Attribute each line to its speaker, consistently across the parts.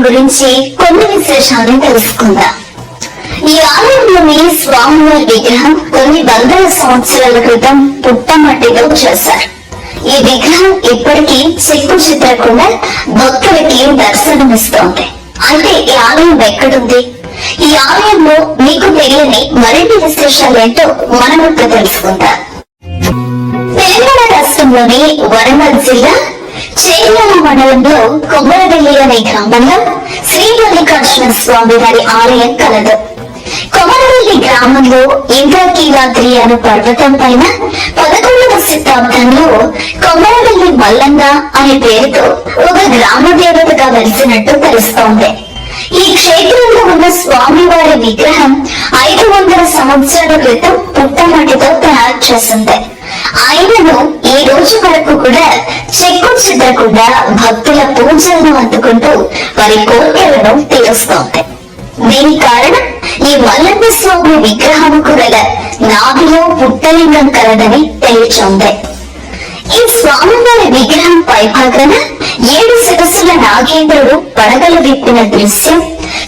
Speaker 1: గురించి కొన్ని విశేషాలను తెలుసుకుందాం. ఈ ఆలయంలోని స్వామివారి విగ్రహం కొన్ని వందల సంవత్సరాల క్రితం పుట్టమట్టిలో చేశారు. ఈ విగ్రహం ఇప్పటికీ చెక్కు చెదరకుండా భక్తులకి దర్శనమిస్తోంది. అంటే ఈ ఆలయం ఎక్కడుంది? ఈ ఆలయంలో మీకు తెలియని మరిన్ని విశేషాలు ఏంటో మనం ఇప్పుడు తెలుసుకుందాం. తెలంగాణ రాష్ట్రంలోని వరంగల్ జిల్లా చేయాల మండలంలో కొమ్మరవెల్లి అనే గ్రామంలో శ్రీ మల్లికార్జున స్వామి వారి ఆలయం కలదు. కొమరవెల్లి గ్రామంలో ఇంద్రకీలాద్రి అనే పర్వతం పైన 11వ శతాబ్దంలో కొమరవెల్లి మల్లంగ అనే పేరుతో ఒక గ్రామ దేవతగా వెలిసినట్టు తెలుస్తోంది. ఈ క్షేత్రంలో ఉన్న స్వామివారి విగ్రహం 500 సంవత్సరాల క్రితం పుట్టమట్టితో తయారు చేసింది. ఆయనను ఈ రోజు వరకు కూడా చెక్కు చెదరకుండా భక్తుల పూజలను అందుకుంటూ వారి కోరికలను తీరుస్తోంది. దీనికి కారణం ఈ మల్లన్న స్వామి విగ్రహంకు గల నాభిలో పుట్టలింగం కలదని తెలియచుంది. ఈ స్వామివారి విగ్రహం పైభాగాన 7 శిరస్సుల నాగేంద్రుడు పడగలు విప్పిన దృశ్యం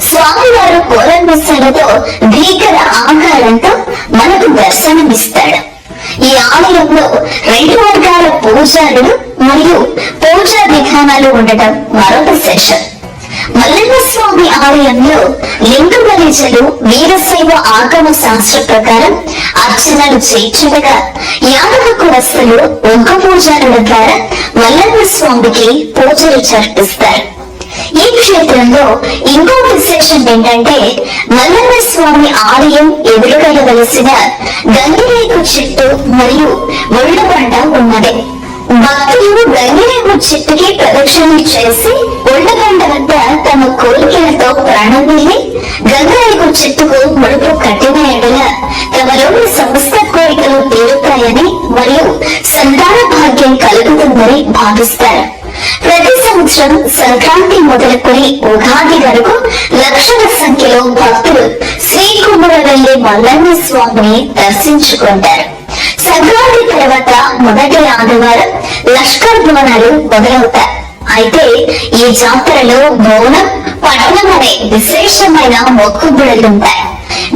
Speaker 1: స్వామివారు కోరమిసలతో భీకర ఆకారంతో మనకు దర్శనమిస్తాడు. ఈ ఆలయంలో 2 వర్గాల పూజారులు మరియు పూజా విధానాలు ఉండటం మరొక విశేషం. మల్లన్న స్వామి ఆలయంలో లింగ బలిజలు వీరశైవ ఆగమ శాస్త్ర ప్రకారం అర్చనలు చేయించగా యాదవ కులస్తులు ఒక్క పూజారుల ద్వారా మల్లన్న స్వామికి పూజలు జరిపిస్తారు. ఈ క్షేత్రంలో ఇంకో విశేషం ఏంటంటే మల్లన్న స్వామి ఆలయం ఎదురుగా వెలసిన గంగిరేగు చెట్టు మరియు ఒళ్ళబండ ఉన్నది. భక్తులు గంగిరేగు చెట్టుకి ప్రదక్షిణలు చేసి ఒళ్ళబండ వద్ద తమ కోరికలతో ప్రాణం వెళ్ళి గంగిరేగు చెట్టుకు ముడుపు కట్టిన ఎడల తమలోని సమస్త కోరికలు తీరుతాయని మరియు సంతాన భాగ్యం కలుగుతుందని భావిస్తారు. ప్రతి సంవత్సరం సంక్రాంతి మొదలుకొని ఉగాది వరకు లక్షల సంఖ్యలో భక్తులు శ్రీ కొమరవెల్లి మల్లన్న స్వామిని దర్శించుకుంటారు. సంక్రాంతి తర్వాత మొదటి ఆదివారం లష్కర్ బోనాలు మొదలవుతాయి. అయితే ఈ జాతరలో బోనం పట్టణం అనే విశేషమైన మొక్కుబడులుంటాయి.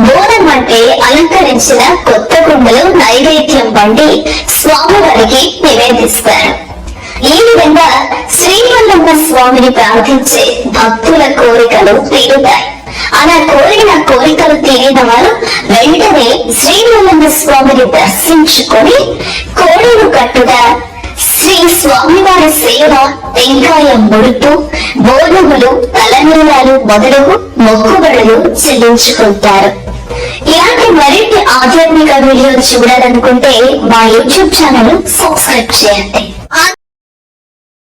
Speaker 1: బోనం అంటే అలంకరించిన కొత్త కుండలు నైవేద్యం వండి స్వామివారికి నివేదిస్తారు. ఈ విధంగా శ్రీమల్లన్న స్వామిని ప్రార్థించే భక్తుల కోరికలు తీరుతాయి. అలా కోరిన కోరికలు తీరిన వారు వెంటనే శ్రీమల్లన్న స్వామిని దర్శించుకొని కోడలు కట్టుగా శ్రీ స్వామివారి సేవ, టెంకాయ ముడుపు, బోనములు, తలనీలాలు మొదలగు మొక్కుబడులు చెల్లించుకుంటారు. ఇలాంటి మరిన్ని ఆధ్యాత్మిక వీడియోలు చూడాలనుకుంటే మా యూట్యూబ్ ఛానల్ సబ్స్క్రైబ్ చేయండి.